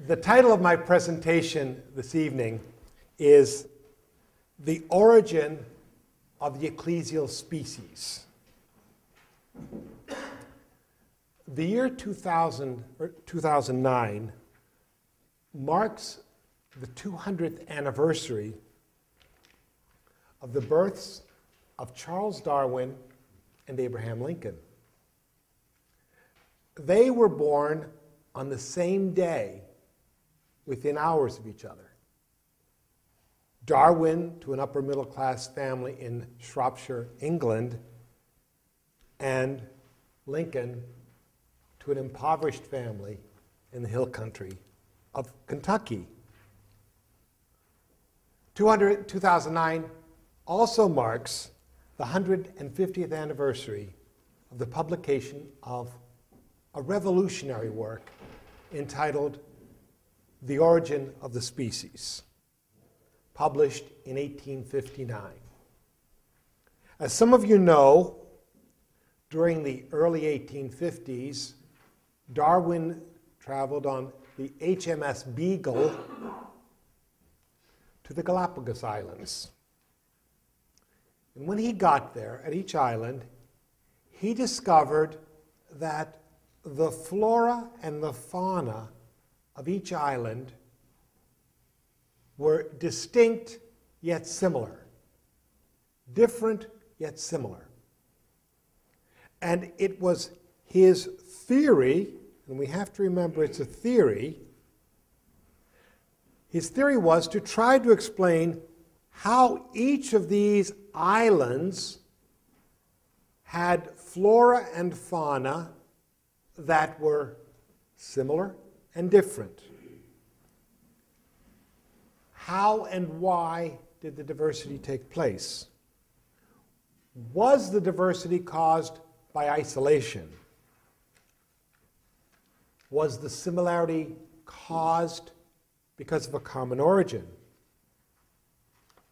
The title of my presentation this evening is The Origin of the Ecclesial Species. The year 2009 marks the 200th anniversary of the births of Charles Darwin and Abraham Lincoln. They were born on the same day, within hours of each other. Darwin to an upper middle class family in Shropshire, England, and Lincoln to an impoverished family in the hill country of Kentucky. 2009 also marks the 150th anniversary of the publication of a revolutionary work entitled The Origin of the Species, published in 1859. As some of you know, during the early 1850s, Darwin traveled on the HMS Beagle to the Galapagos Islands. And when he got there, at each island, he discovered that the flora and the fauna of each island were distinct yet similar, different yet similar. And it was his theory, and we have to remember it's a theory, his theory was to try to explain how each of these islands had flora and fauna that were similar and different. How and why did the diversity take place? Was the diversity caused by isolation? Was the similarity caused because of a common origin?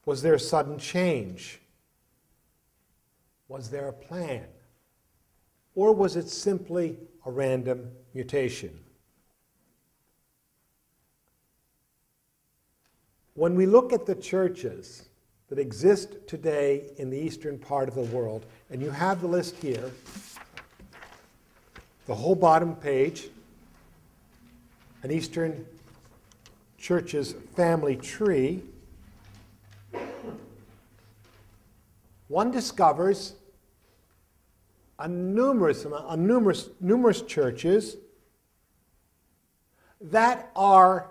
Was there a sudden change? Was there a plan? Or was it simply a random mutation? When we look at the churches that exist today in the eastern part of the world, and you have the list here, the whole bottom page, an Eastern church's family tree, one discovers numerous churches that are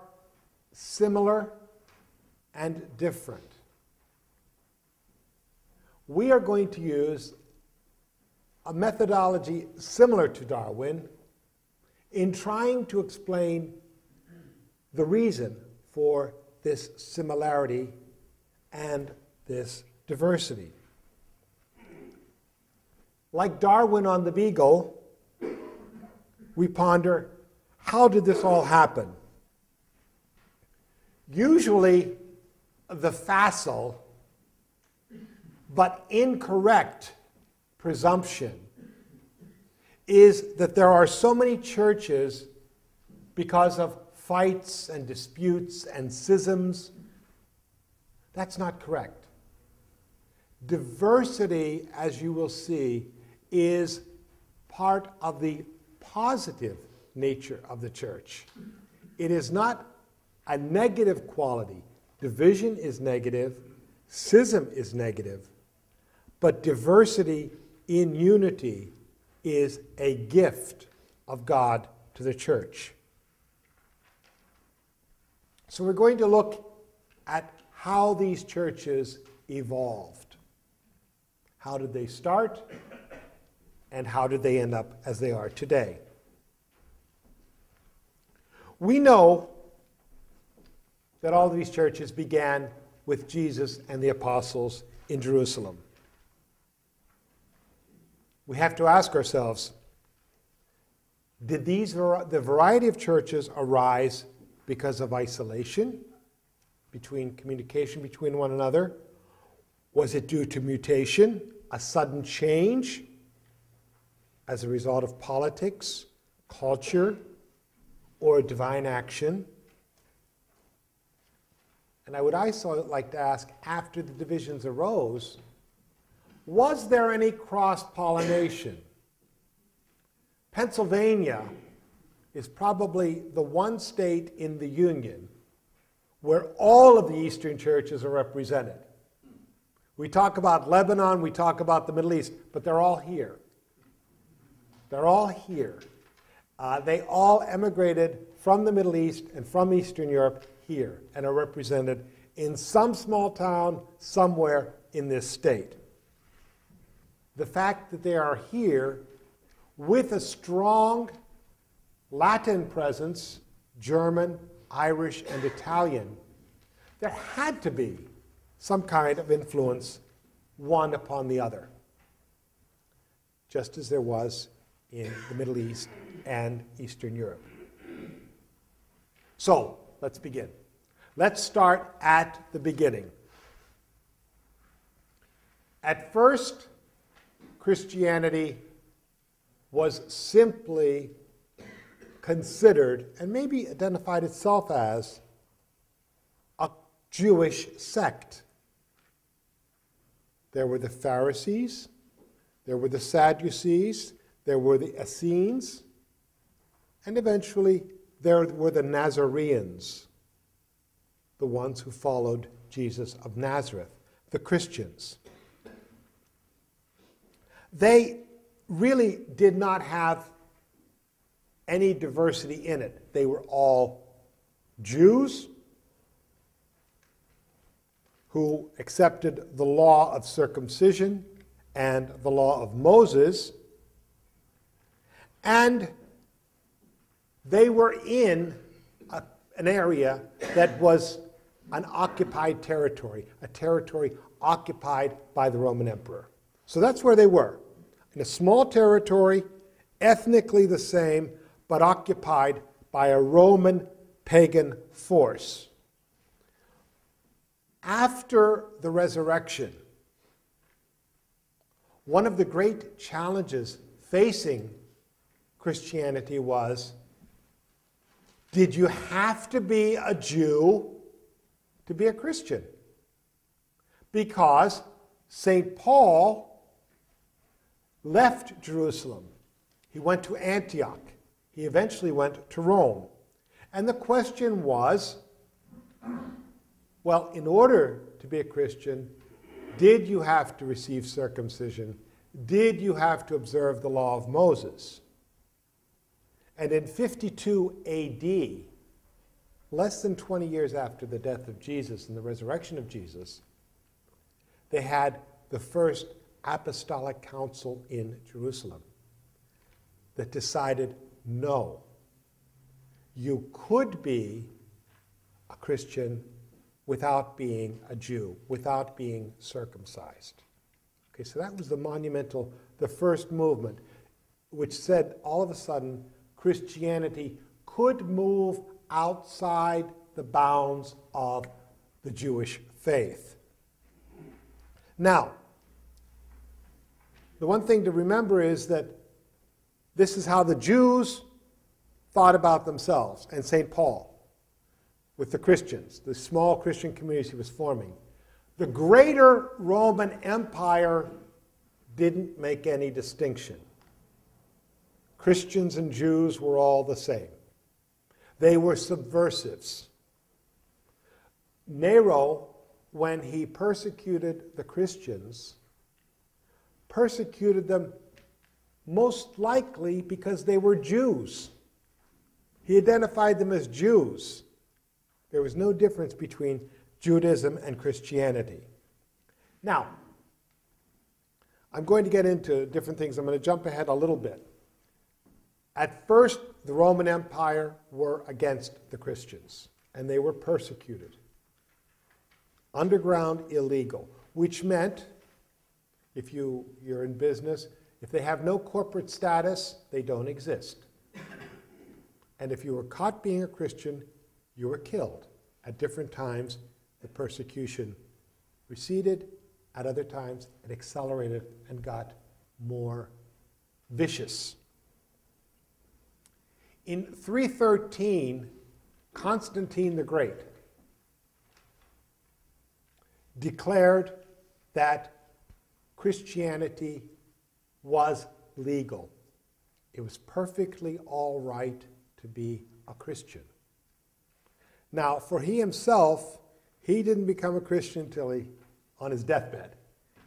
similar and different. We are going to use a methodology similar to Darwin in trying to explain the reason for this similarity and this diversity. Like Darwin on the Beagle, we ponder, how did this all happen? Usually, the facile but incorrect presumption is that there are so many churches because of fights and disputes and schisms. That's not correct. Diversity, as you will see, is part of the positive nature of the church. It is not a negative quality. Division is negative, schism is negative, but diversity in unity is a gift of God to the church. So we're going to look at how these churches evolved. How did they start, and how did they end up as they are today? We know that all of these churches began with Jesus and the apostles in Jerusalem. We have to ask ourselves, did the variety of churches arise because of isolation, communication between one another? Was it due to mutation, a sudden change as a result of politics, culture, or divine action? and I would also like to ask, after the divisions arose, was there any cross-pollination? Pennsylvania is probably the one state in the Union where all of the Eastern churches are represented. We talk about Lebanon, we talk about the Middle East, but they're all here. They're all here. They all emigrated from the Middle East and from Eastern Europe here and are represented in some small town somewhere in this state. The fact that they are here with a strong Latin presence, German, Irish, and Italian, there had to be some kind of influence one upon the other, just as there was in the Middle East and Eastern Europe. So, let's begin. Let's start at the beginning. At first, Christianity was simply considered, and maybe identified itself as, a Jewish sect. There were the Pharisees, there were the Sadducees, there were the Essenes, and eventually there were the Nazareans, the ones who followed Jesus of Nazareth, the Christians. They really did not have any diversity in it. They were all Jews who accepted the law of circumcision and the law of Moses, and they were in an area that was an occupied territory, a territory occupied by the Roman emperor. So that's where they were, in a small territory, ethnically the same, but occupied by a Roman pagan force. After the resurrection, one of the great challenges facing Christianity was, did you have to be a Jew to be a Christian? Because St. Paul left Jerusalem. He went to Antioch. He eventually went to Rome. And the question was, well, in order to be a Christian, did you have to receive circumcision? Did you have to observe the law of Moses? And in 52 AD, less than 20 years after the death of Jesus and the resurrection of Jesus, they had the first apostolic council in Jerusalem that decided, no, you could be a Christian without being a Jew, without being circumcised. Okay, so that was the first movement, which said all of a sudden Christianity could move outside the bounds of the Jewish faith. Now, the one thing to remember is that this is how the Jews thought about themselves, and St. Paul with the Christians, the small Christian communities he was forming. The greater Roman Empire didn't make any distinction. Christians and Jews were all the same. They were subversives. Nero, when he persecuted the Christians, persecuted them most likely because they were Jews. He identified them as Jews. There was no difference between Judaism and Christianity. Now, I'm going to get into different things. I'm going to jump ahead a little bit. At first, the Roman Empire were against the Christians, and they were persecuted. Underground, illegal, which meant, if you're in business, if they have no corporate status, they don't exist. And if you were caught being a Christian, you were killed. At different times, the persecution receded. At other times, it accelerated and got more vicious. In 313, Constantine the Great declared that Christianity was legal. It was perfectly all right to be a Christian. Now, for he himself, he didn't become a Christian until on his deathbed.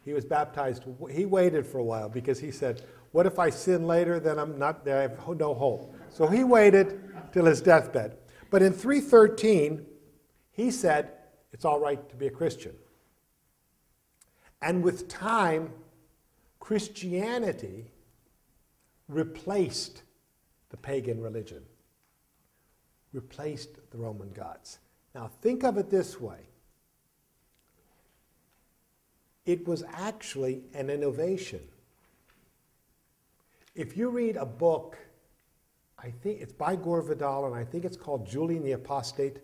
He was baptized. He waited for a while because he said, what if I sin later? Then I'm not there. I have no hope. So he waited till his deathbed. But in 313, he said, it's all right to be a Christian. And with time, Christianity replaced the pagan religion, replaced the Roman gods. Now think of it this way. It was actually an innovation. If you read a book, I think it's by Gore Vidal, and I think it's called Julian the Apostate,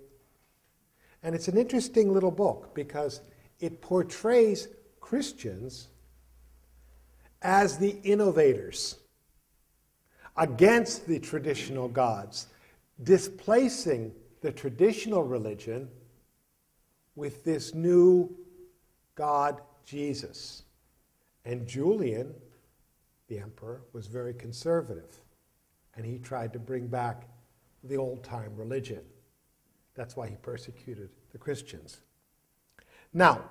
and it's an interesting little book because it portrays Christians as the innovators against the traditional gods, displacing the traditional religion with this new God, Jesus. And Julian, the emperor, was very conservative, and he tried to bring back the old-time religion. That's why he persecuted the Christians. Now,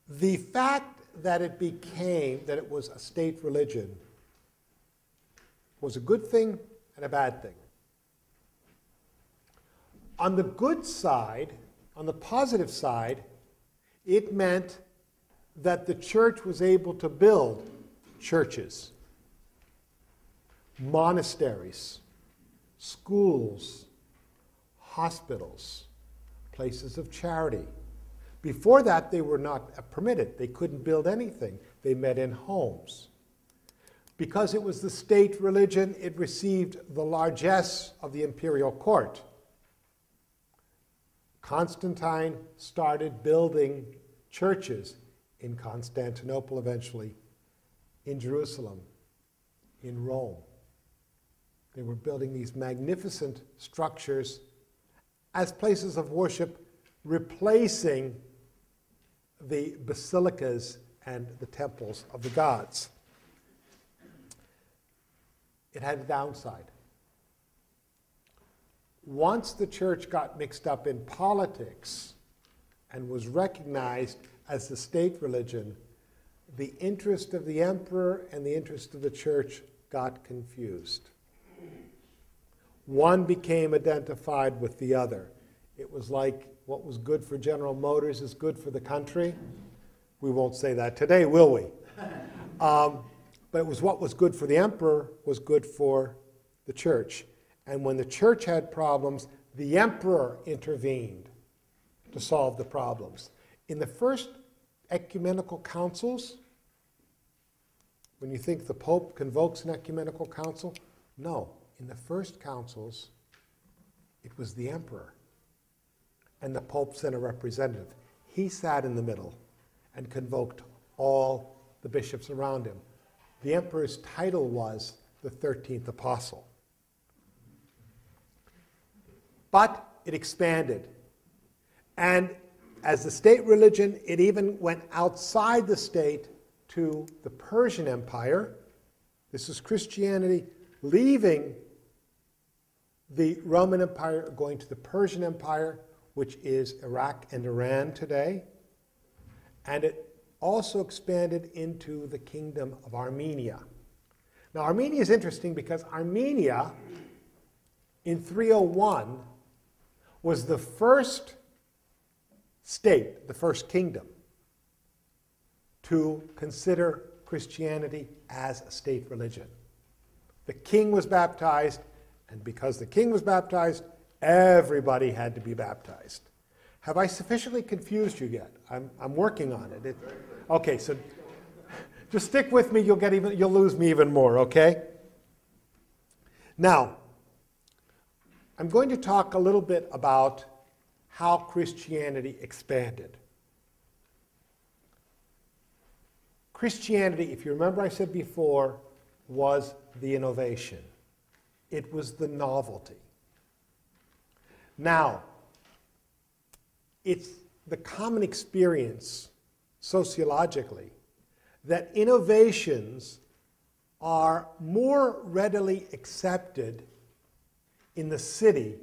the fact that it was a state religion was a good thing and a bad thing. On the good side, on the positive side, it meant that the church was able to build churches, monasteries, schools, hospitals, places of charity. Before that, they were not permitted. They couldn't build anything. They met in homes. Because it was the state religion, it received the largesse of the imperial court. Constantine started building churches in Constantinople eventually, in Jerusalem, in Rome. They were building these magnificent structures as places of worship, replacing the basilicas and the temples of the gods. It had a downside. Once the church got mixed up in politics and was recognized as the state religion, the interest of the emperor and the interest of the church got confused. One became identified with the other. It was like what was good for General Motors is good for the country. We won't say that today, will we? But it was what was good for the emperor was good for the church. And when the church had problems, the emperor intervened to solve the problems. In the first ecumenical councils, when you think the Pope convokes an ecumenical council, no. In the first councils, it was the emperor. And the Pope sent a representative. He sat in the middle and convoked all the bishops around him. The emperor's title was the 13th apostle. But it expanded. And as the state religion, it even went outside the state to the Persian Empire. This is Christianity leaving the Roman Empire, going to the Persian Empire, which is Iraq and Iran today. And it also expanded into the kingdom of Armenia. Now, Armenia is interesting because Armenia, in 301, was the first state, the first kingdom, to consider Christianity as a state religion. The king was baptized, and because the king was baptized, everybody had to be baptized. Have I sufficiently confused you yet? I'm working on it. Okay, so just stick with me. You'll lose me even more. Okay. Now, I'm going to talk a little bit about how Christianity expanded. Christianity, if you remember I said before, was the innovation. It was the novelty. Now, it's the common experience sociologically that innovations are more readily accepted in the city,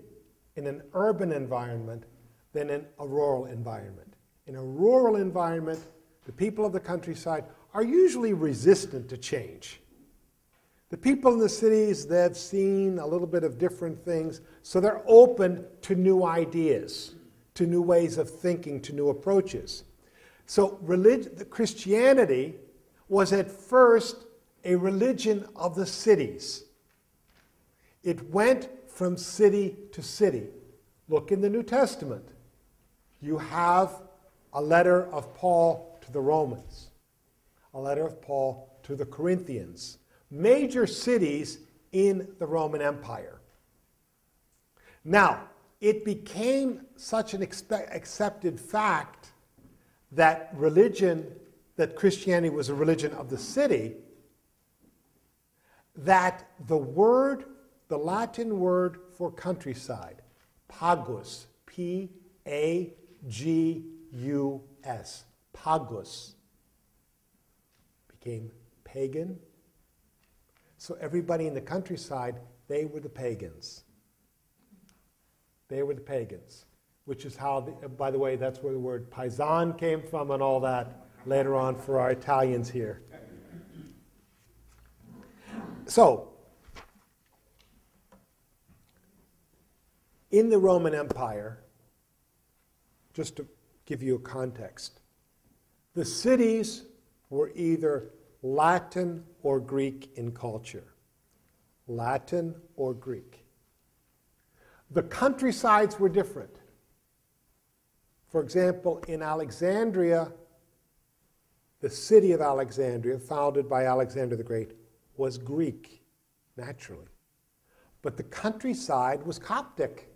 in an urban environment, than in a rural environment. In a rural environment, the people of the countryside are usually resistant to change. The people in the cities, they've seen a little bit of different things, so they're open to new ideas, to new ways of thinking, to new approaches. So Christianity was at first a religion of the cities. It went from city to city. Look in the New Testament. You have a letter of Paul to the Romans, a letter of Paul to the Corinthians, major cities in the Roman Empire. Now, it became such an accepted fact that Christianity was a religion of the city, that the Latin word for countryside, pagus, P-A-G-U-S, pagus, became pagan. So everybody in the countryside, they were the pagans. They were the pagans, which is how, by the way, that's where the word paisan came from and all that later on for our Italians here. So, in the Roman Empire, just to give you a context, the cities were either Latin or Greek in culture. Latin or Greek. The countrysides were different. For example, in Alexandria, the city of Alexandria, founded by Alexander the Great, was Greek, naturally. But the countryside was Coptic.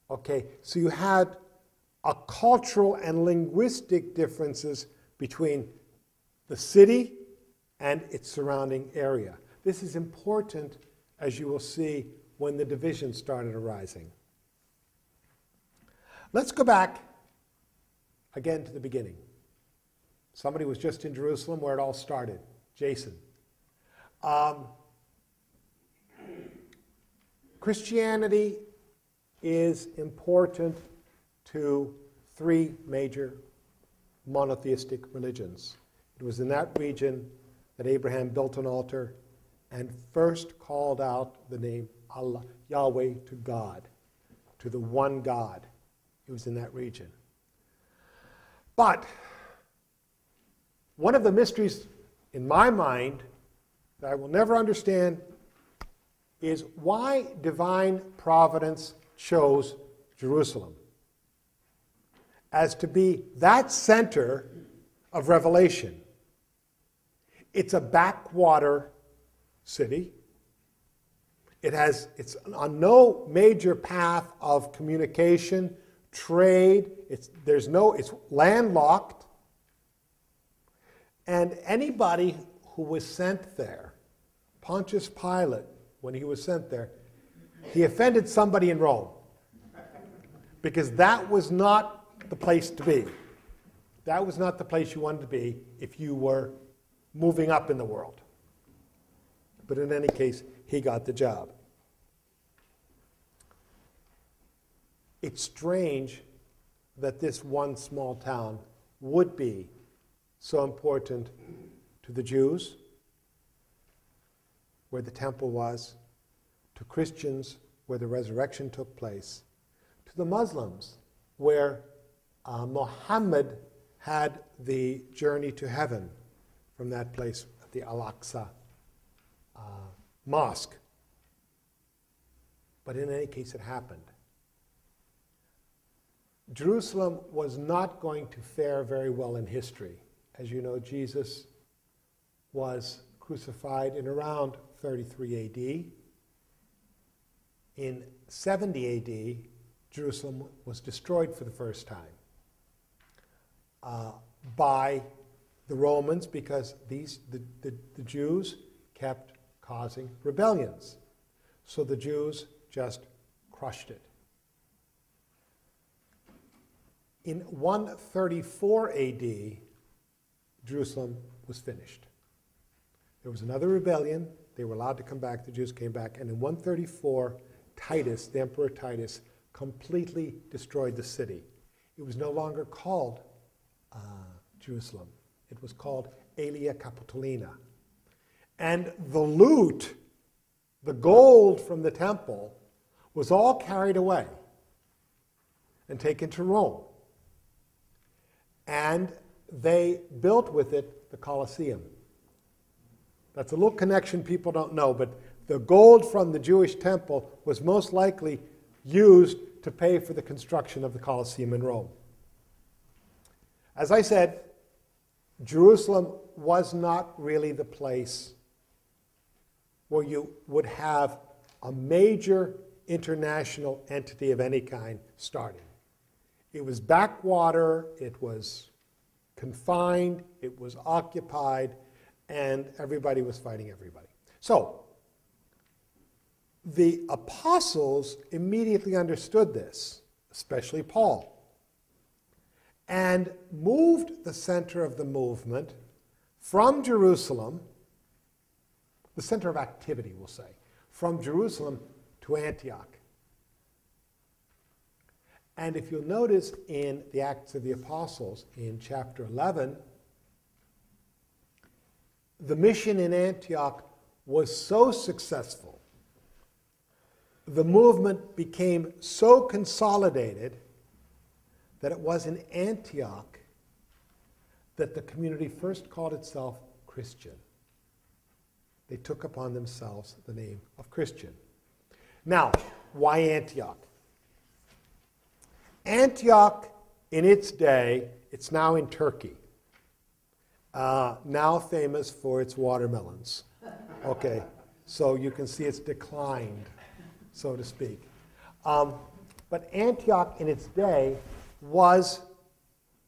Okay, so you had a cultural and linguistic differences between the city and its surrounding area. This is important, as you will see, when the divisions started arising. Let's go back again to the beginning. Somebody was just in Jerusalem where it all started. Jason. Christianity is important to three major monotheistic religions. It was in that region that Abraham built an altar and first called out the name Allah, Yahweh, to God, to the one God. It was in that region. But one of the mysteries in my mind that I will never understand is why divine providence chose Jerusalem as to be that center of revelation. It's a backwater city. It's on no major path of communication, trade. It's landlocked. And anybody who was sent there, Pontius Pilate, when he was sent there, he offended somebody in Rome. Because that was not the place to be. That was not the place you wanted to be if you were moving up in the world. But in any case, he got the job. It's strange that this one small town would be so important to the Jews, where the temple was, to Christians, where the resurrection took place, to the Muslims, where Muhammad had the journey to heaven from that place at the Al-Aqsa mosque. But in any case, it happened. Jerusalem was not going to fare very well in history. As you know, Jesus was crucified in around 33 AD. In 70 AD, Jerusalem was destroyed for the first time by the Romans because the Jews kept causing rebellions. So the Jews just crushed it. In 134 AD, Jerusalem was finished. There was another rebellion. They were allowed to come back. The Jews came back. And in 134, Titus, the Emperor Titus, completely destroyed the city. It was no longer called Jerusalem. It was called Aelia Capitolina. And the loot, the gold from the temple, was all carried away and taken to Rome. And they built with it the Colosseum. That's a little connection people don't know, but the gold from the Jewish temple was most likely used to pay for the construction of the Colosseum in Rome. As I said, Jerusalem was not really the place where you would have a major international entity of any kind starting. It was backwater, it was confined, it was occupied, and everybody was fighting everybody. So, the apostles immediately understood this, especially Paul, and moved the center of the movement from Jerusalem, the center of activity, we'll say, from Jerusalem to Antioch. And if you'll notice in the Acts of the Apostles, in chapter 11, the mission in Antioch was so successful, the movement became so consolidated that it was in Antioch that the community first called itself Christian. They took upon themselves the name of Christian. Now, why Antioch? Antioch, in its day, it's now in Turkey, now famous for its watermelons. Okay, so you can see it's declined, so to speak. But Antioch, in its day, was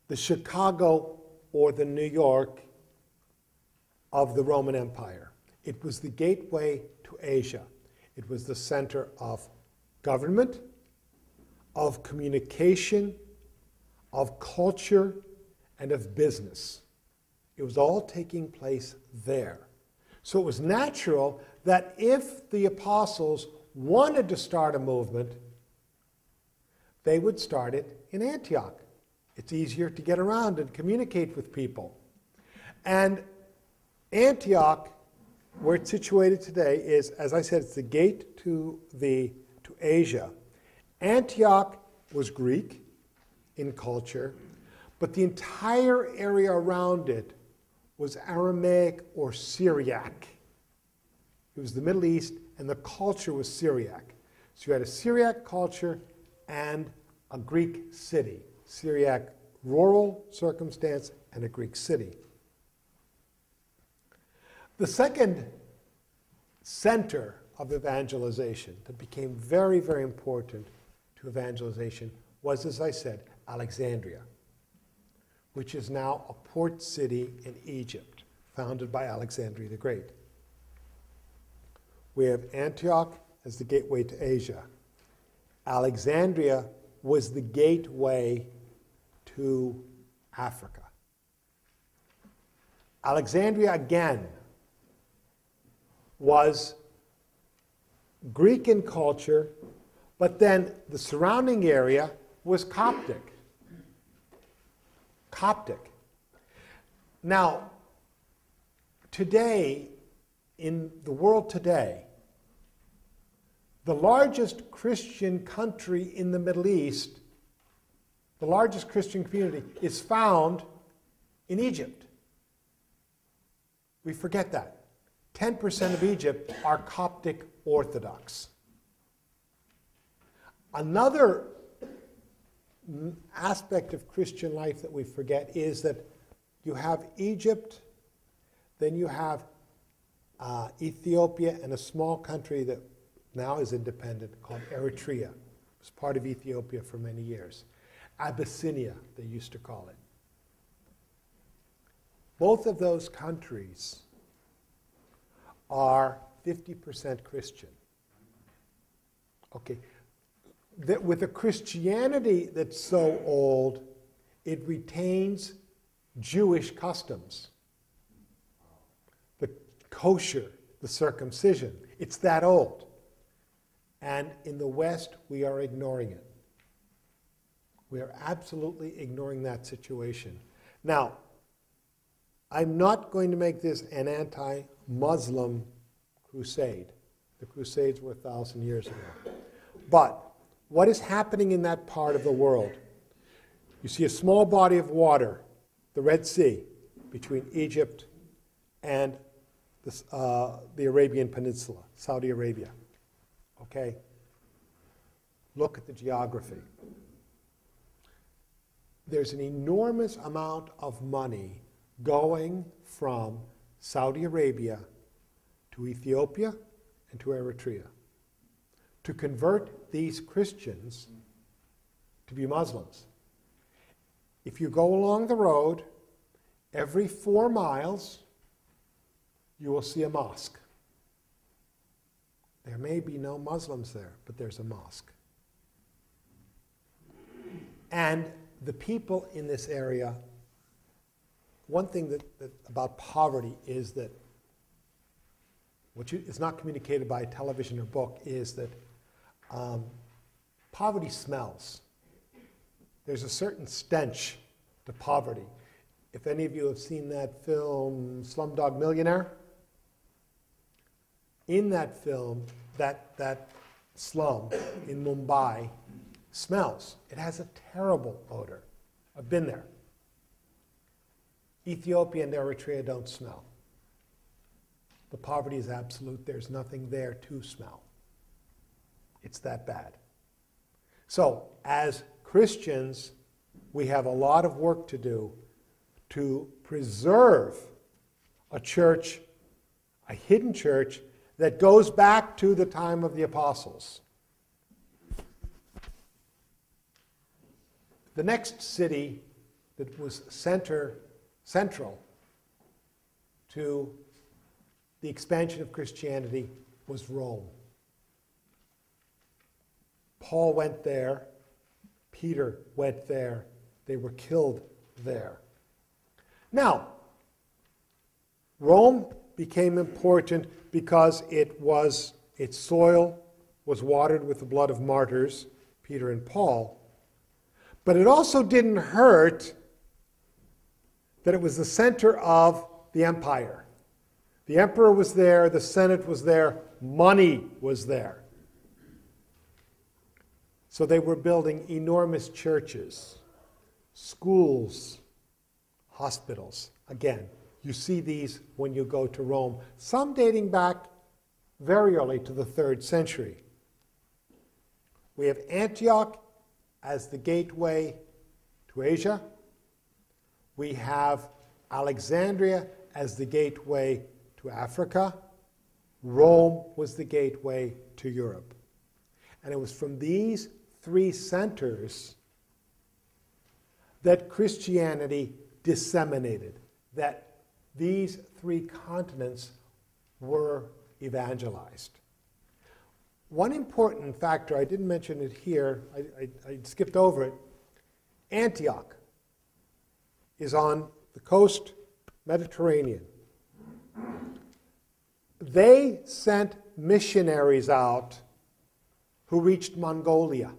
the Chicago or the New York of the Roman Empire. It was the gateway to Asia. It was the center of government, of communication, of culture, and of business. It was all taking place there. So it was natural that if the apostles wanted to start a movement, they would start it in Antioch. It's easier to get around and communicate with people. And Antioch, where it's situated today, is, as I said, it's the gate to Asia. Antioch was Greek in culture, but the entire area around it was Aramaic or Syriac. It was the Middle East, and the culture was Syriac. So you had a Syriac culture and a Greek city. Syriac rural circumstance and a Greek city. The second center of evangelization that became very, very important to evangelization was, as I said, Alexandria, which is now a port city in Egypt, founded by Alexander the Great. We have Antioch as the gateway to Asia. Alexandria was the gateway to Africa. Alexandria, again, was Greek in culture, but then the surrounding area was Coptic. Coptic. Now, today, in the world today, the largest Christian country in the Middle East, the largest Christian community, is found in Egypt. We forget that. 10% of Egypt are Coptic Orthodox. Another aspect of Christian life that we forget is that you have Egypt, then you have Ethiopia, and a small country that now is independent called Eritrea. It was part of Ethiopia for many years. Abyssinia, they used to call it. Both of those countries are 50% Christian. Okay, with a Christianity that's so old, it retains Jewish customs. The kosher, the circumcision, it's that old. And in the West, we are ignoring it. We are absolutely ignoring that situation. Now, I'm not going to make this an anti-Muslim crusade. The Crusades were 1,000 years ago. But what is happening in that part of the world? You see a small body of water, the Red Sea, between Egypt and the Arabian Peninsula, Saudi Arabia. Okay? Look at the geography. There's an enormous amount of money going from Saudi Arabia to Ethiopia and to Eritrea to convert these Christians to be Muslims. If you go along the road, every 4 miles, you will see a mosque. There may be no Muslims there, but there's a mosque. And the people in this area, one thing that about poverty is that, which is not communicated by television or book, is that poverty smells. There's a certain stench to poverty. If any of you have seen that film, Slumdog Millionaire, in that film, that slum in Mumbai smells. It has a terrible odor. I've been there. Ethiopia and Eritrea don't smell. The poverty is absolute. There's nothing there to smell. It's that bad. So, as Christians, we have a lot of work to do to preserve a church, a hidden church, that goes back to the time of the apostles. The next city that was central to the expansion of Christianity was Rome. Paul went there. Peter went there. They were killed there. Now, Rome became important because its soil was watered with the blood of martyrs, Peter and Paul. But it also didn't hurt that it was the center of the empire. The emperor was there, the Senate was there, money was there. So they were building enormous churches, schools, hospitals. Again, you see these when you go to Rome, some dating back very early to the 3rd century. We have Antioch as the gateway to Asia. We have Alexandria as the gateway to Africa. Rome was the gateway to Europe. And it was from these 3 centers that Christianity disseminated, that these 3 continents were evangelized. One important factor, I didn't mention it here, I skipped over it. Antioch is on the coast, Mediterranean. They sent missionaries out who reached Mongolia.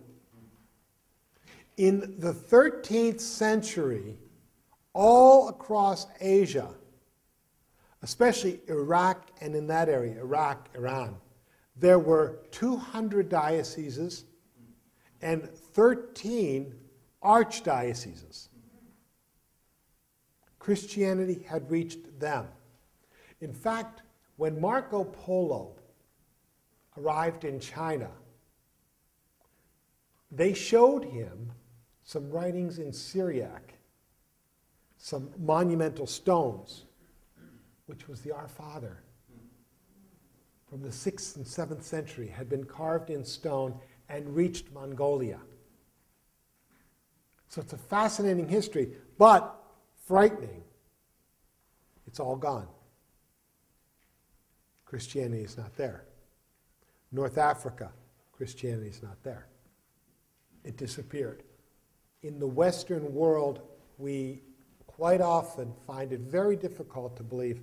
In the 13th century, all across Asia, especially Iraq and in that area, Iraq, Iran, there were 200 dioceses and 13 archdioceses. Christianity had reached them. In fact, when Marco Polo arrived in China, they showed him some writings in Syriac, some monumental stones, which was the Our Father from the 6th and 7th century, had been carved in stone and reached Mongolia. So it's a fascinating history, but frightening. It's all gone. Christianity is not there. North Africa, Christianity is not there. It disappeared. In the Western world, we quite often find it very difficult to believe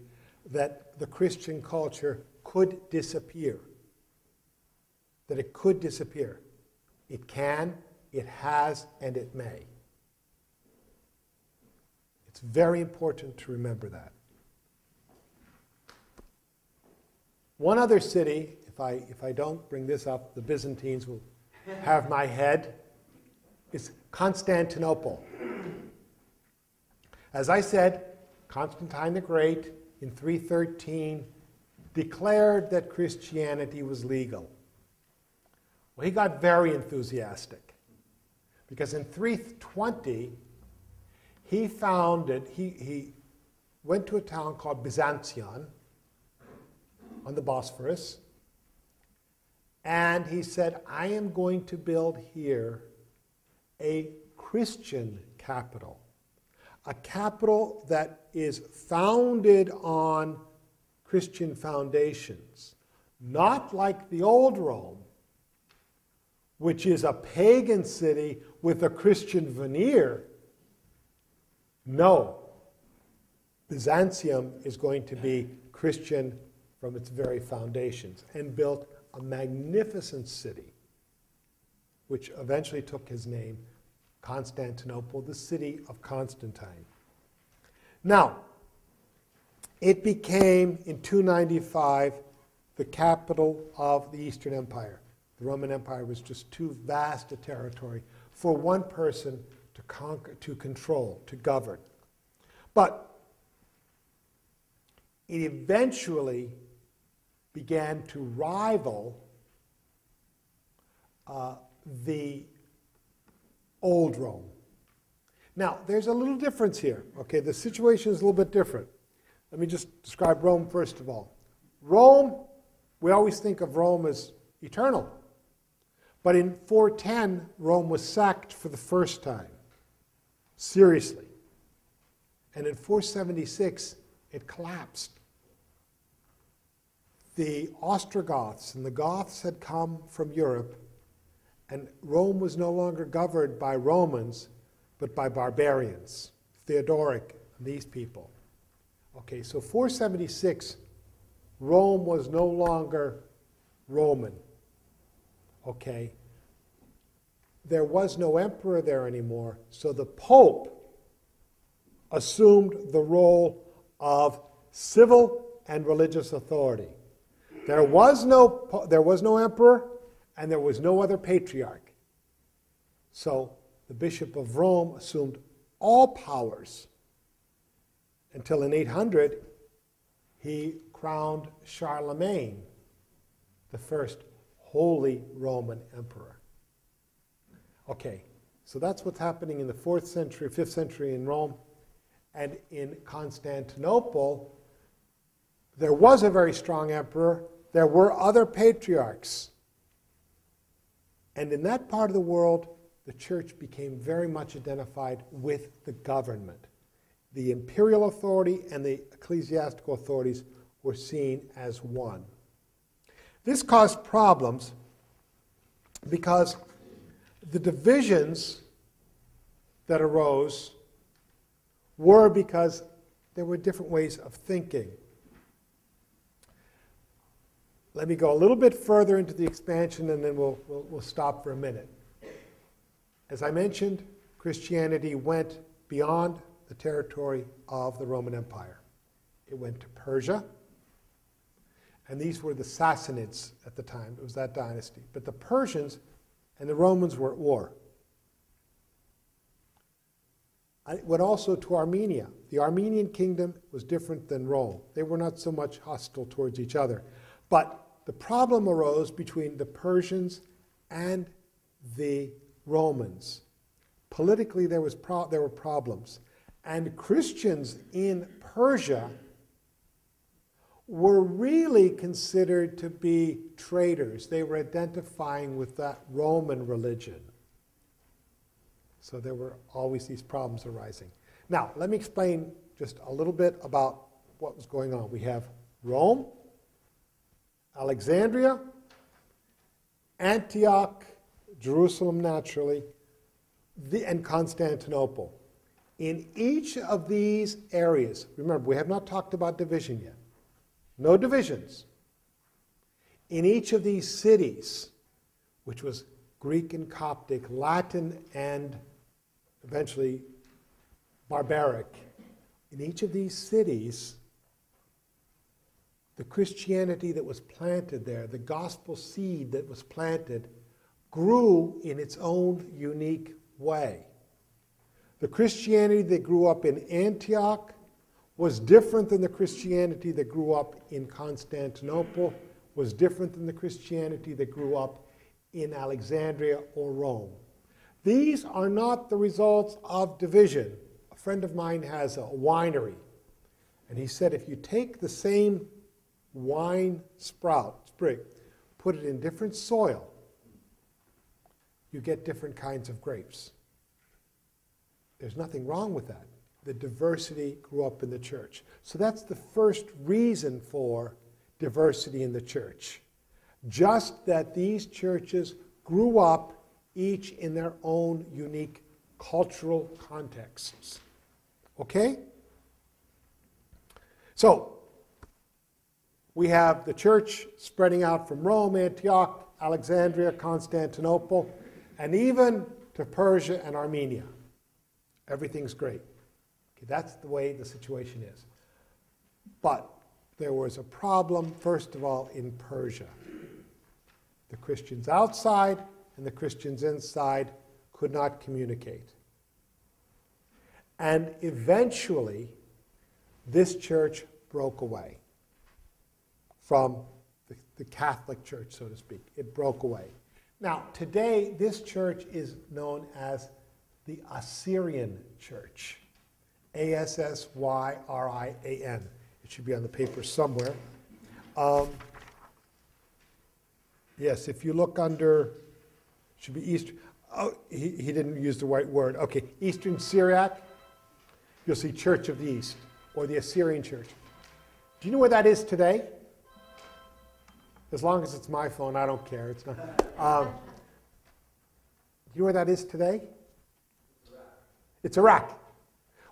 that the Christian culture could disappear. That it could disappear. It can, it has, and it may. It's very important to remember that. One other city, if I don't bring this up, the Byzantines will have my head, is Constantinople. As I said, Constantine the Great in 313 declared that Christianity was legal. Well, he got very enthusiastic because in 320 he went to a town called Byzantion on the Bosphorus, and he said, I am going to build here a Christian capital, a capital that is founded on Christian foundations, not like the old Rome, which is a pagan city with a Christian veneer. No, Byzantium is going to be Christian from its very foundations, and built a magnificent city, which eventually took his name, Constantinople, the city of Constantine. Now, it became, in 295, the capital of the Eastern Empire. The Roman Empire was just too vast a territory for one person to conquer, to control, to govern. But it eventually began to rival the old Rome. Now, there's a little difference here. Okay, the situation is a little bit different. Let me just describe Rome first of all. Rome, we always think of Rome as eternal. But in 410, Rome was sacked for the first time. Seriously. And in 476, it collapsed. The Ostrogoths and the Goths had come from Europe, and Rome was no longer governed by Romans, but by barbarians, Theodoric and these people. Okay, so 476, Rome was no longer Roman. Okay, there was no emperor there anymore, so the Pope assumed the role of civil and religious authority. There was no emperor, and there was no other patriarch. So the Bishop of Rome assumed all powers until in 800 he crowned Charlemagne, the first Holy Roman Emperor. Okay, so that's what's happening in the 4th century, 5th century in Rome. And in Constantinople, there was a very strong emperor. There were other patriarchs. And in that part of the world, the church became very much identified with the government. The imperial authority and the ecclesiastical authorities were seen as one. This caused problems because the divisions that arose were because there were different ways of thinking. Let me go a little bit further into the expansion, and then we'll stop for a minute. As I mentioned, Christianity went beyond the territory of the Roman Empire. It went to Persia, and these were the Sassanids at the time. It was that dynasty. But the Persians and the Romans were at war. It went also to Armenia. The Armenian kingdom was different than Rome. They were not so much hostile towards each other. But the problem arose between the Persians and the Romans. Politically, there were problems. And Christians in Persia were really considered to be traitors. They were identifying with that Roman religion. So there were always these problems arising. Now, let me explain just a little bit about what was going on. We have Rome, Alexandria, Antioch, Jerusalem naturally, and Constantinople. In each of these areas, remember, we have not talked about division yet. No divisions. In each of these cities, which was Greek and Coptic, Latin and eventually barbaric, in each of these cities, the Christianity that was planted there, the gospel seed that was planted, grew in its own unique way. The Christianity that grew up in Antioch was different than the Christianity that grew up in Constantinople, was different than the Christianity that grew up in Alexandria or Rome. These are not the results of division. A friend of mine has a winery, and he said if you take the same wine sprig, put it in different soil, you get different kinds of grapes. There's nothing wrong with that. The diversity grew up in the church. So that's the first reason for diversity in the church. Just that these churches grew up each in their own unique cultural contexts. Okay? So, we have the church spreading out from Rome, Antioch, Alexandria, Constantinople, and even to Persia and Armenia. Everything's great. Okay, that's the way the situation is. But there was a problem, first of all, in Persia. The Christians outside and the Christians inside could not communicate. And eventually, this church broke away from the Catholic Church, so to speak. It broke away. Now, today, this church is known as the Assyrian Church. Assyrian. It should be on the paper somewhere. Yes, if you look under, it should be Eastern. Oh, he didn't use the right word. Okay, Eastern Syriac. You'll see Church of the East, or the Assyrian Church. Do you know where that is today? As long as it's my phone, I don't care. It's not. Do you know where that is today? It's Iraq.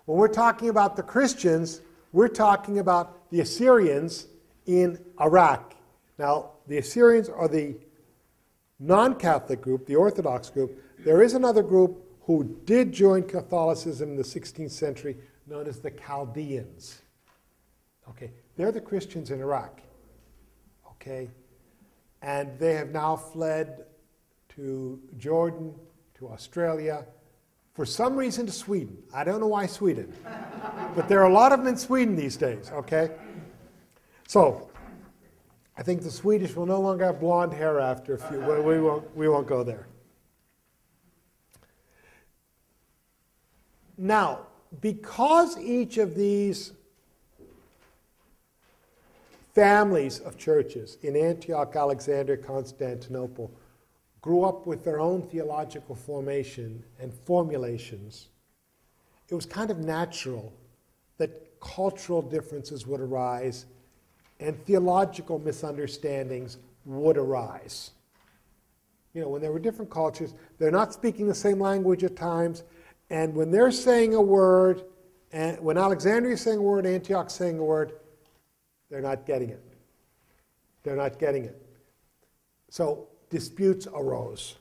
When we're talking about the Christians, we're talking about the Assyrians in Iraq. Now, the Assyrians are the non-Catholic group, the Orthodox group. There is another group who did join Catholicism in the 16th century, known as the Chaldeans. Okay, they're the Christians in Iraq. Okay, and they have now fled to Jordan, to Australia, for some reason to Sweden. I don't know why Sweden, but there are a lot of them in Sweden these days, okay? So, I think the Swedish will no longer have blonde hair after a few, we won't go there. Now, because each of these families of churches in Antioch, Alexandria, Constantinople grew up with their own theological formation and formulations, it was kind of natural that cultural differences would arise and theological misunderstandings would arise. You know, when there were different cultures, they're not speaking the same language at times, and when they're saying a word, and when Alexandria is saying a word, Antioch is saying a word, they're not getting it. They're not getting it. So disputes arose.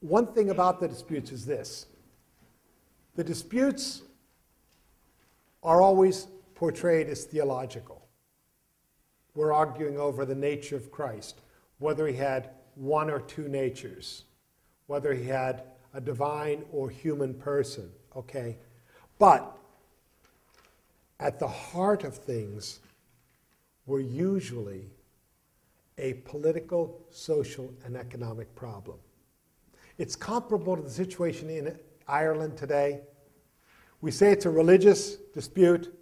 One thing about the disputes is this. The disputes are always portrayed as theological. We're arguing over the nature of Christ, whether he had one or two natures, whether he had a divine or human person, okay? But at the heart of things were usually a political, social, and economic problem. It's comparable to the situation in Ireland today. We say it's a religious dispute,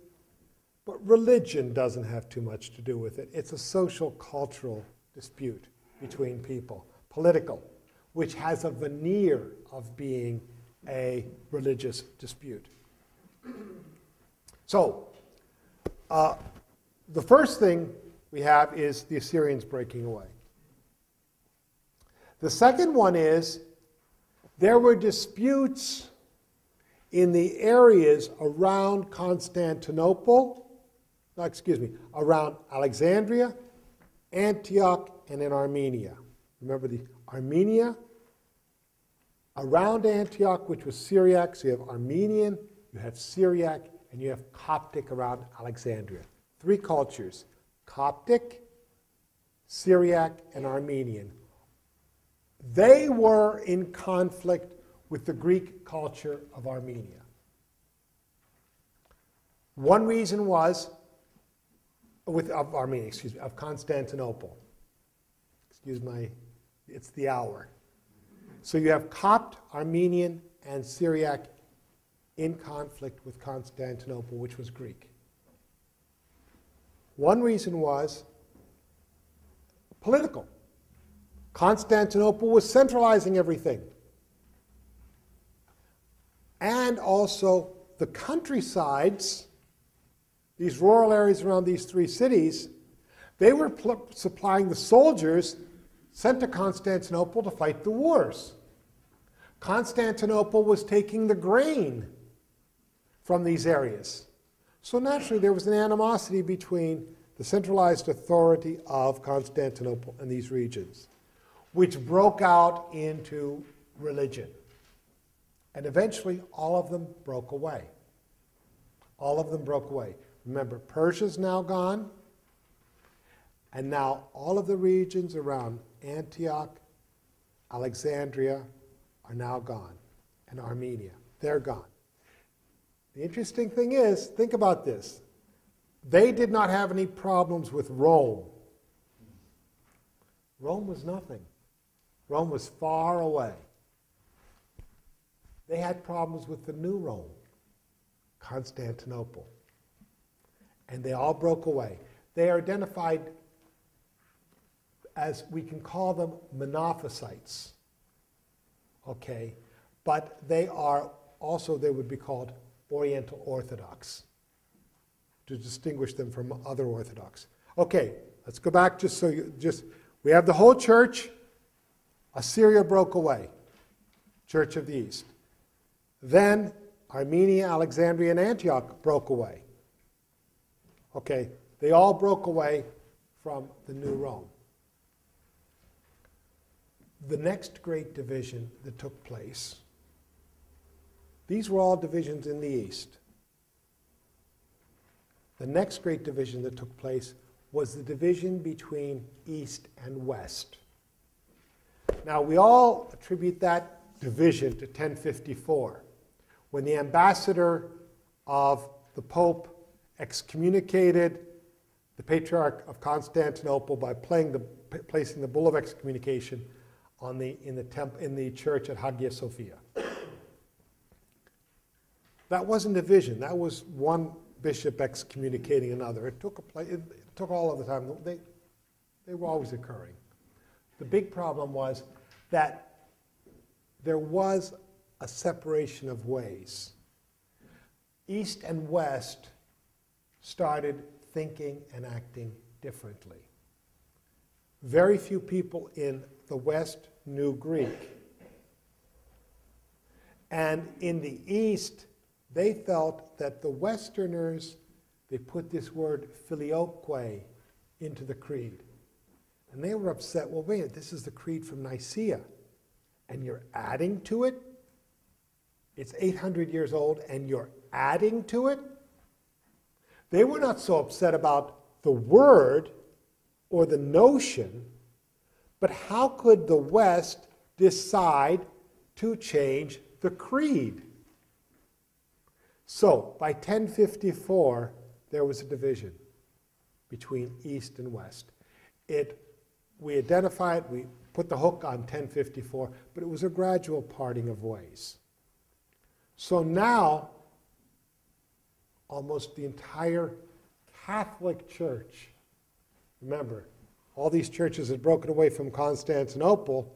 but religion doesn't have too much to do with it. It's a social, cultural dispute between people, political, which has a veneer of being a religious dispute. So, the first thing we have is the Assyrians breaking away. The second one is There were disputes in the areas around Constantinople, around Alexandria, Antioch, and in Armenia. Remember the Armenia? Around Antioch, which was Syriac, so you have Armenian, you have Syriac, and you have Coptic around Alexandria. Three cultures: Coptic, Syriac, and Armenian. They were in conflict with the Greek culture of Armenia. One reason was of Constantinople. It's the hour. So you have Copt, Armenian, and Syriac in conflict with Constantinople, which was Greek. One reason was political. Constantinople was centralizing everything. And also the countrysides, these rural areas around these three cities, they were supplying the soldiers sent to Constantinople to fight the wars. Constantinople was taking the grain from these areas. So naturally there was an animosity between the centralized authority of Constantinople and these regions, which broke out into religion. And eventually all of them broke away. All of them broke away. Remember, Persia's now gone, and now all of the regions around Antioch, Alexandria are now gone, and Armenia, they're gone. The interesting thing is, think about this. They did not have any problems with Rome. Rome was nothing. Rome was far away. They had problems with the new Rome, Constantinople. And they all broke away. They are identified as, we can call them Monophysites. Okay? But they are also, they would be called Oriental Orthodox, to distinguish them from other Orthodox. Okay, let's go back we have the whole church. Assyria broke away, Church of the East. Then Armenia, Alexandria, and Antioch broke away. Okay, they all broke away from the new Rome. The next great division that took place, these were all divisions in the East. The next great division that took place was the division between East and West. Now, we all attribute that division to 1054, when the ambassador of the Pope excommunicated the Patriarch of Constantinople by placing the bull of excommunication in the church at Hagia Sophia. That wasn't division. That was one bishop excommunicating another. It took all of the time. They were always occurring. The big problem was that there was a separation of ways. East and West started thinking and acting differently. Very few people in the West knew Greek. And in the East, they felt that the Westerners, they put this word filioque into the creed. And they were upset, well, wait, this is the creed from Nicaea, and you're adding to it? It's 800 years old, and you're adding to it? They were not so upset about the word or the notion, but how could the West decide to change the creed? So, by 1054, there was a division between East and West. We identified, we put the hook on 1054, but it was a gradual parting of ways. So now, almost the entire Catholic Church, remember, all these churches had broken away from Constantinople,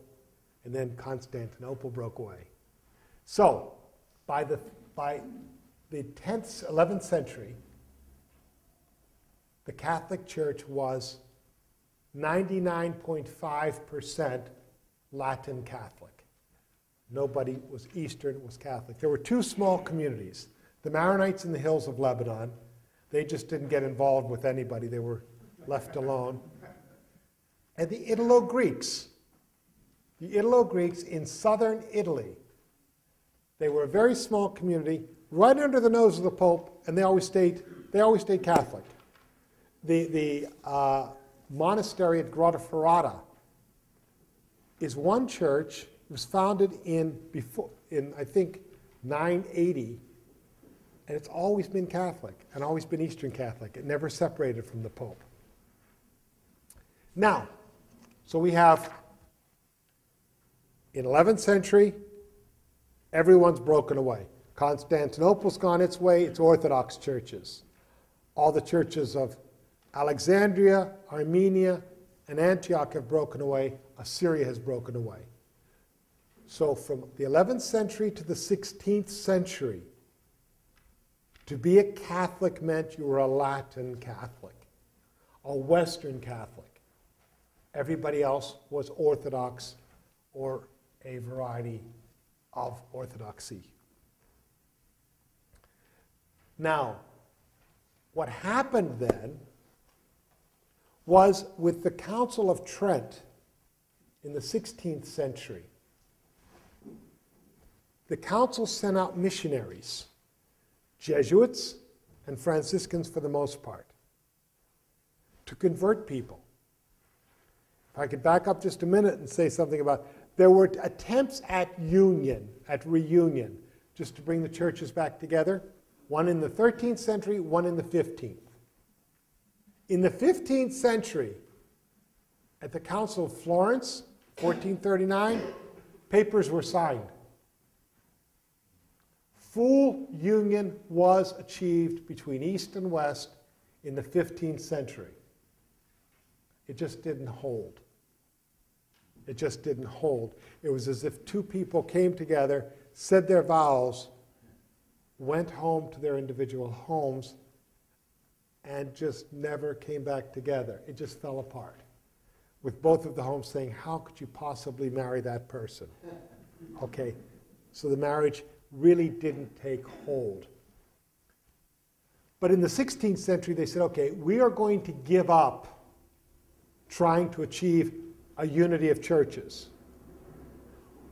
and then Constantinople broke away. So, by the 10th, 11th century, the Catholic Church was 99.5% Latin Catholic. Nobody was Eastern, was Catholic. There were two small communities. The Maronites in the hills of Lebanon. They just didn't get involved with anybody. They were left alone. And the Italo-Greeks. The Italo-Greeks in southern Italy. They were a very small community, right under the nose of the Pope, and they always stayed Catholic. The monastery at Grotta Ferrata is one church. It was founded in I think 980, and it's always been Catholic and always been Eastern Catholic. It never separated from the Pope. Now, so we have in 11th century, everyone's broken away. Constantinople's gone its way. It's Orthodox churches. All the churches of Alexandria, Armenia, and Antioch have broken away. Assyria has broken away. So from the 11th century to the 16th century, to be a Catholic meant you were a Latin Catholic, a Western Catholic. Everybody else was Orthodox or a variety of Orthodoxy. Now, what happened then was with the Council of Trent in the 16th century, the council sent out missionaries, Jesuits and Franciscans for the most part, to convert people. If I could back up just a minute and say something about, there were attempts at reunion, just to bring the churches back together. One in the 13th century, one in the 15th. In the 15th century, at the Council of Florence, 1439, papers were signed. Full union was achieved between East and West in the 15th century. It just didn't hold. It just didn't hold. It was as if two people came together, said their vows, went home to their individual homes, and just never came back together. It just fell apart, with both of the homes saying, how could you possibly marry that person? Okay, so the marriage really didn't take hold. But in the 16th century, they said, okay, we are going to give up trying to achieve a unity of churches.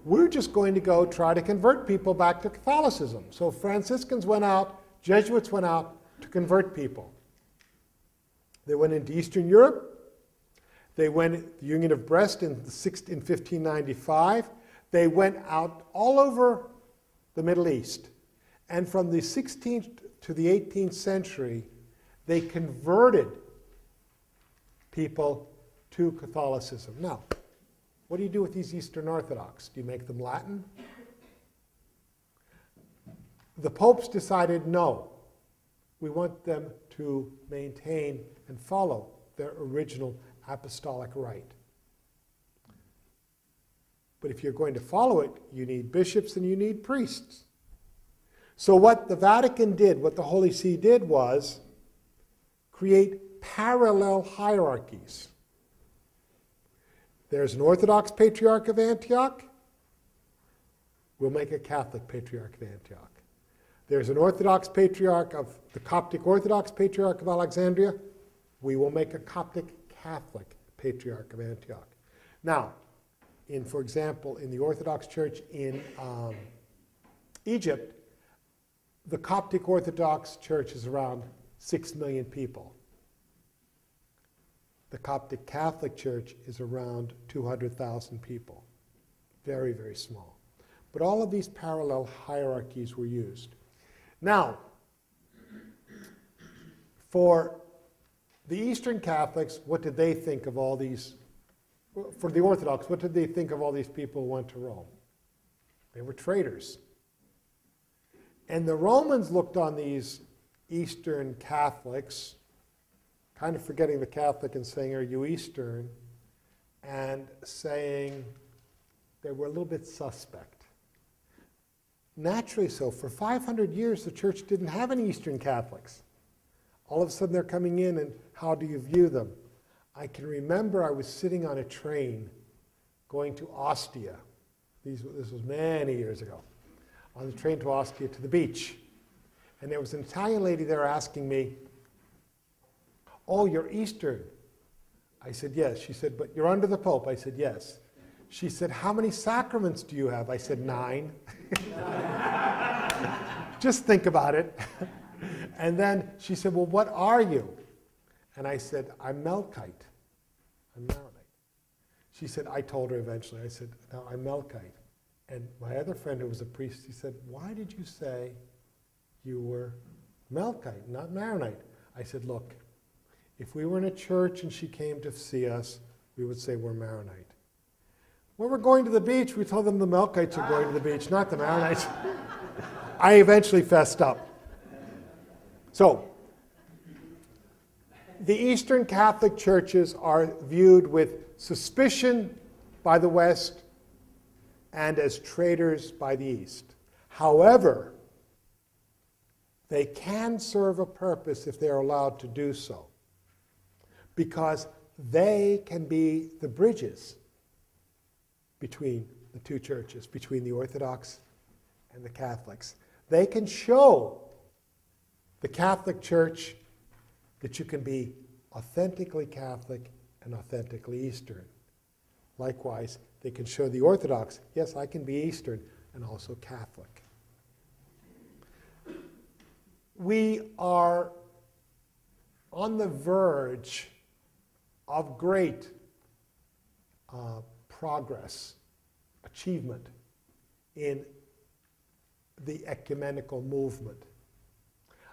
We're just going to go try to convert people back to Catholicism. So Franciscans went out, Jesuits went out to convert people. They went into Eastern Europe. They went the Union of Brest in 1595. They went out all over the Middle East. And from the 16th to the 18th century, they converted people to Catholicism. Now, what do you do with these Eastern Orthodox? Do you make them Latin? The popes decided no. We want them to maintain and follow their original apostolic rite. But if you're going to follow it, you need bishops and you need priests. So what the Vatican did, what the Holy See did, was create parallel hierarchies. There's an Orthodox Patriarch of Antioch. We'll make a Catholic Patriarch of Antioch. There's an Orthodox Patriarch of the Coptic Orthodox Patriarch of Alexandria. We will make a Coptic Catholic Patriarch of Antioch. Now, for example, in the Orthodox Church in Egypt, the Coptic Orthodox Church is around 6 million people. The Coptic Catholic Church is around 200,000 people. Very, very small. But all of these parallel hierarchies were used. Now, for the Eastern Catholics, what did they think of all these? For the Orthodox, what did they think of all these people who went to Rome? They were traitors. And the Romans looked on these Eastern Catholics, kind of forgetting the Catholic and saying, are you Eastern? And saying they were a little bit suspect. Naturally so. For 500 years, the church didn't have any Eastern Catholics. All of a sudden, they're coming in, and how do you view them? I can remember I was sitting on a train going to Ostia This was many years ago, on the train to Ostia to the beach. And there was an Italian lady there asking me, "Oh, you're Eastern." I said, "Yes." She said, "But you're under the Pope." I said, "Yes." She said, "How many sacraments do you have?" I said, 9. Just think about it. And then she said, "Well, what are you?" And I said, "I'm Melkite. I'm Maronite." She said, I told her eventually, I said, "No, I'm Melkite." And my other friend who was a priest, he said, "Why did you say you were Melkite, not Maronite?" I said, "Look, if we were in a church and she came to see us, we would say we're Maronite. When we're going to the beach, we tell them the Melkites are going to the beach, not the Maronites." I eventually fessed up. So, the Eastern Catholic churches are viewed with suspicion by the West and as traitors by the East. However, they can serve a purpose if they are allowed to do so, because they can be the bridges between the two churches, between the Orthodox and the Catholics. They can show the Catholic Church that you can be authentically Catholic and authentically Eastern. Likewise, they can show the Orthodox, yes, I can be Eastern and also Catholic. We are on the verge of great progress, achievement in the ecumenical movement.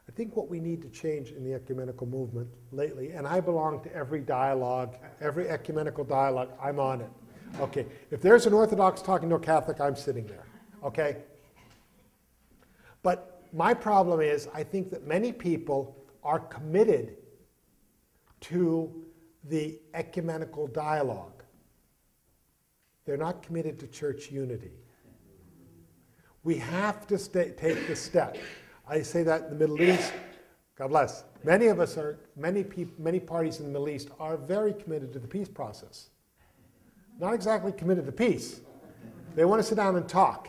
I think what we need to change in the ecumenical movement lately, and I belong to every dialogue, every ecumenical dialogue, I'm on it. Okay, if there's an Orthodox talking to a Catholic, I'm sitting there, okay? But my problem is, I think that many people are committed to the ecumenical dialogue. They're not committed to church unity. We have to take the step. I say that in the Middle East, God bless. Many of us are, many parties in the Middle East are very committed to the peace process. Not exactly committed to peace. They want to sit down and talk.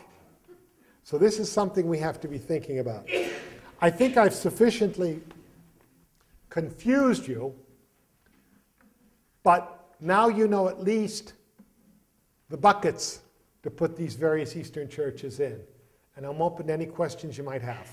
So this is something we have to be thinking about. I think I've sufficiently confused you, but now you know at least the buckets to put these various Eastern churches in. And I'm open to any questions you might have.